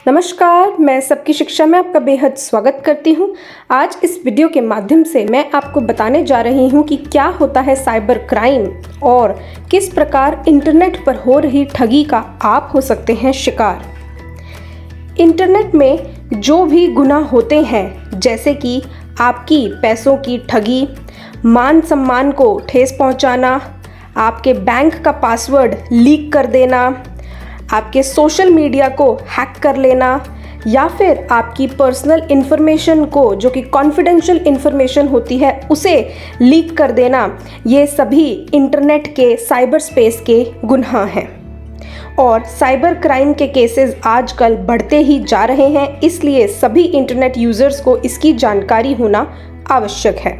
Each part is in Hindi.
नमस्कार, मैं सबकी शिक्षा में आपका बेहद स्वागत करती हूँ। आज इस वीडियो के माध्यम से मैं आपको बताने जा रही हूँ कि क्या होता है साइबर क्राइम और किस प्रकार इंटरनेट पर हो रही ठगी का आप हो सकते हैं शिकार। इंटरनेट में जो भी गुनाह होते हैं, जैसे कि आपकी पैसों की ठगी, मान सम्मान को ठेस पहुँचाना, आपके बैंक का पासवर्ड लीक कर देना, आपके सोशल मीडिया को हैक कर लेना या फिर आपकी पर्सनल इन्फॉर्मेशन को, जो कि कॉन्फिडेंशियल इन्फॉर्मेशन होती है, उसे लीक कर देना, ये सभी इंटरनेट के साइबर स्पेस के गुनाह हैं। और साइबर क्राइम के केसेस आजकल बढ़ते ही जा रहे हैं, इसलिए सभी इंटरनेट यूज़र्स को इसकी जानकारी होना आवश्यक है।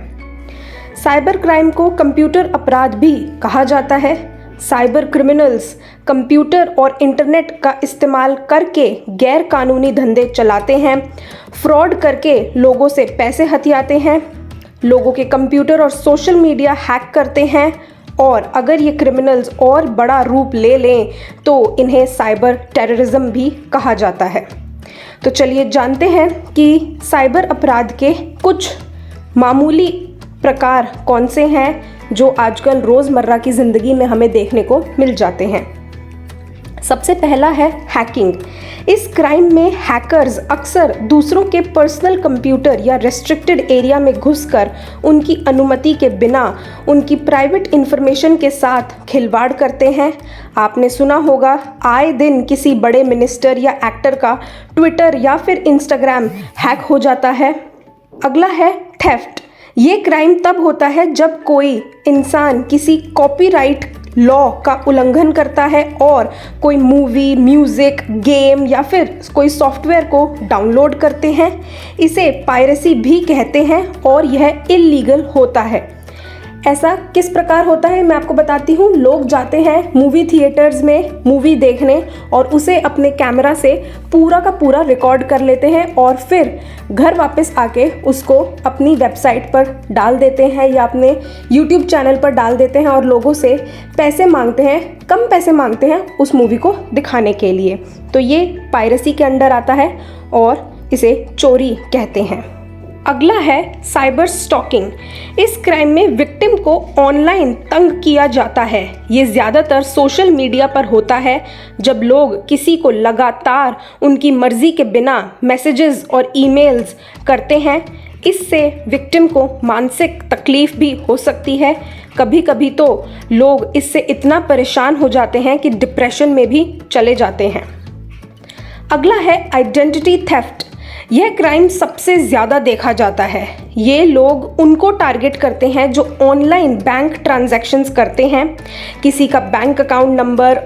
साइबर क्राइम को कंप्यूटर अपराध भी कहा जाता है। साइबर क्रिमिनल्स कंप्यूटर और इंटरनेट का इस्तेमाल करके गैर कानूनी धंधे चलाते हैं, फ्रॉड करके लोगों से पैसे हथियाते हैं, लोगों के कंप्यूटर और सोशल मीडिया हैक करते हैं, और अगर ये क्रिमिनल्स और बड़ा रूप ले लें तो इन्हें साइबर टेररिज्म भी कहा जाता है। तो चलिए जानते हैं कि साइबर अपराध के कुछ मामूली प्रकार कौन से हैं जो आजकल रोज़मर्रा की ज़िंदगी में हमें देखने को मिल जाते हैं। सबसे पहला है हैकिंग। इस क्राइम में हैकर्स अक्सर दूसरों के पर्सनल कंप्यूटर या रेस्ट्रिक्टेड एरिया में घुसकर उनकी अनुमति के बिना उनकी प्राइवेट इंफॉर्मेशन के साथ खिलवाड़ करते हैं। आपने सुना होगा, आए दिन किसी बड़े मिनिस्टर या एक्टर का ट्विटर या फिर इंस्टाग्राम हैक हो जाता है। अगला है थेफ्ट। ये क्राइम तब होता है जब कोई इंसान किसी कॉपीराइट लॉ का उल्लंघन करता है और कोई मूवी, म्यूज़िक, गेम या फिर कोई सॉफ्टवेयर को डाउनलोड करते हैं। इसे पायरेसी भी कहते हैं और यह इल्लीगल होता है। ऐसा किस प्रकार होता है मैं आपको बताती हूँ। लोग जाते हैं मूवी थिएटर्स में मूवी देखने और उसे अपने कैमरा से पूरा का पूरा रिकॉर्ड कर लेते हैं और फिर घर वापस आके उसको अपनी वेबसाइट पर डाल देते हैं या अपने यूट्यूब चैनल पर डाल देते हैं और लोगों से पैसे मांगते हैं, कम पैसे मांगते हैं उस मूवी को दिखाने के लिए। तो ये पायरेसी के अंडर आता है और इसे चोरी कहते हैं। अगला है साइबर स्टॉकिंग। इस क्राइम में विक्टिम को ऑनलाइन तंग किया जाता है। ये ज़्यादातर सोशल मीडिया पर होता है, जब लोग किसी को लगातार उनकी मर्ज़ी के बिना मैसेजेस और ईमेल्स करते हैं। इससे विक्टिम को मानसिक तकलीफ़ भी हो सकती है। कभी कभी तो लोग इससे इतना परेशान हो जाते हैं कि डिप्रेशन में भी चले जाते हैं। अगला है आइडेंटिटी थेफ्ट। यह क्राइम सबसे ज़्यादा देखा जाता है। ये लोग उनको टारगेट करते हैं जो ऑनलाइन बैंक ट्रांजैक्शंस करते हैं। किसी का bank account number,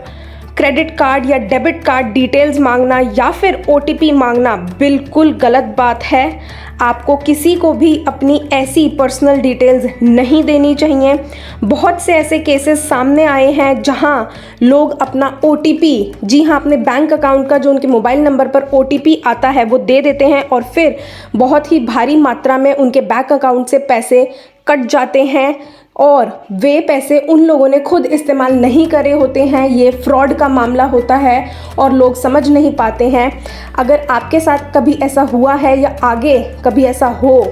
credit card या डेबिट कार्ड डिटेल्स मांगना या फिर OTP मांगना बिल्कुल गलत बात है। आपको किसी को भी अपनी ऐसी पर्सनल डिटेल्स नहीं देनी चाहिए। बहुत से ऐसे केसेस सामने आए हैं जहां लोग अपना OTP, जी हाँ, अपने बैंक अकाउंट का जो उनके मोबाइल नंबर पर OTP आता है वो दे देते हैं और फिर बहुत ही भारी मात्रा में उनके बैंक अकाउंट से पैसे कट जाते हैं और वे पैसे उन लोगों ने खुद इस्तेमाल नहीं करे होते हैं। ये फ्रॉड का मामला होता है और लोग समझ नहीं पाते हैं। अगर आपके साथ कभी ऐसा हुआ है या आगे कभी ऐसा हो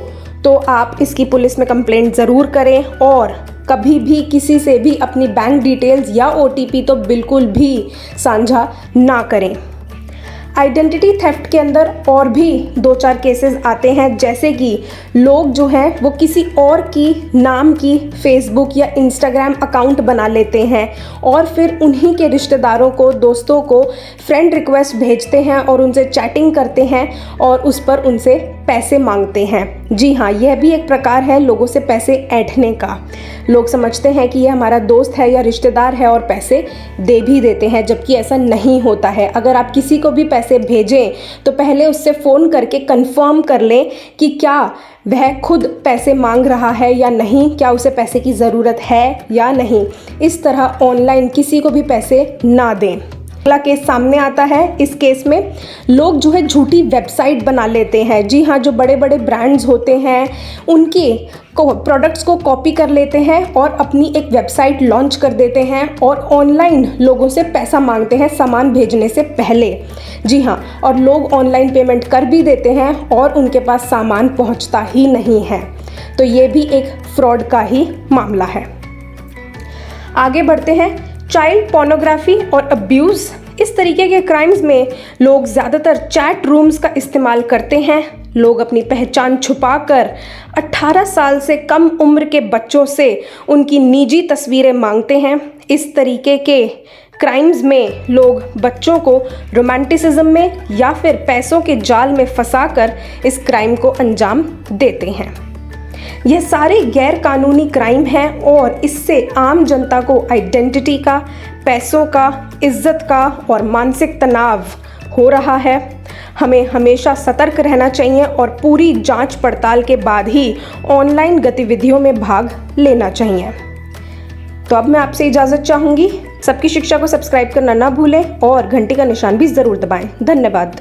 तो आप इसकी पुलिस में कंप्लेंट ज़रूर करें और कभी भी किसी से भी अपनी बैंक डिटेल्स या OTP तो बिल्कुल भी साझा ना करें। आइडेंटिटी थेफ्ट के अंदर और भी 2-4 केसेस आते हैं, जैसे कि लोग जो हैं वो किसी और की नाम की फेसबुक या इंस्टाग्राम अकाउंट बना लेते हैं और फिर उन्हीं के रिश्तेदारों को, दोस्तों को फ्रेंड रिक्वेस्ट भेजते हैं और उनसे चैटिंग करते हैं और उस पर उनसे पैसे मांगते हैं। जी हाँ, यह भी एक प्रकार है लोगों से पैसे ऐंठने का। लोग समझते हैं कि यह हमारा दोस्त है या रिश्तेदार है और पैसे दे भी देते हैं, जबकि ऐसा नहीं होता है। अगर आप किसी को भी पैसे भेजें तो पहले उससे फ़ोन करके कंफर्म कर लें कि क्या वह खुद पैसे मांग रहा है या नहीं, क्या उसे पैसे की ज़रूरत है या नहीं। इस तरह ऑनलाइन किसी को भी पैसे ना दें। अगला केस सामने आता है। इस केस में लोग जो है झूठी वेबसाइट बना लेते हैं। जी हाँ, जो बड़े बड़े ब्रांड्स होते हैं उनके प्रोडक्ट्स को कॉपी कर लेते हैं और अपनी एक वेबसाइट लॉन्च कर देते हैं और ऑनलाइन लोगों से पैसा मांगते हैं सामान भेजने से पहले। जी हाँ, और लोग ऑनलाइन पेमेंट कर भी देते हैं और उनके पास सामान पहुंचता ही नहीं है। तो ये भी एक फ्रॉड का ही मामला है। आगे बढ़ते हैं। चाइल्ड पोर्नोग्राफी और अब्यूज़, इस तरीके के क्राइम्स में लोग ज़्यादातर चैट रूम्स का इस्तेमाल करते हैं। लोग अपनी पहचान छुपाकर 18 साल से कम उम्र के बच्चों से उनकी निजी तस्वीरें मांगते हैं। इस तरीके के क्राइम्स में लोग बच्चों को रोमांटिसिज्म में या फिर पैसों के जाल में फंसाकर इस क्राइम को अंजाम देते हैं। यह सारे गैर कानूनी क्राइम हैं और इससे आम जनता को आइडेंटिटी का, पैसों का, इज्जत का और मानसिक तनाव हो रहा है। हमें हमेशा सतर्क रहना चाहिए और पूरी जांच पड़ताल के बाद ही ऑनलाइन गतिविधियों में भाग लेना चाहिए। तो अब मैं आपसे इजाज़त चाहूँगी। सबकी शिक्षा को सब्सक्राइब करना ना भूलें और घंटी का निशान भी ज़रूर दबाएं। धन्यवाद।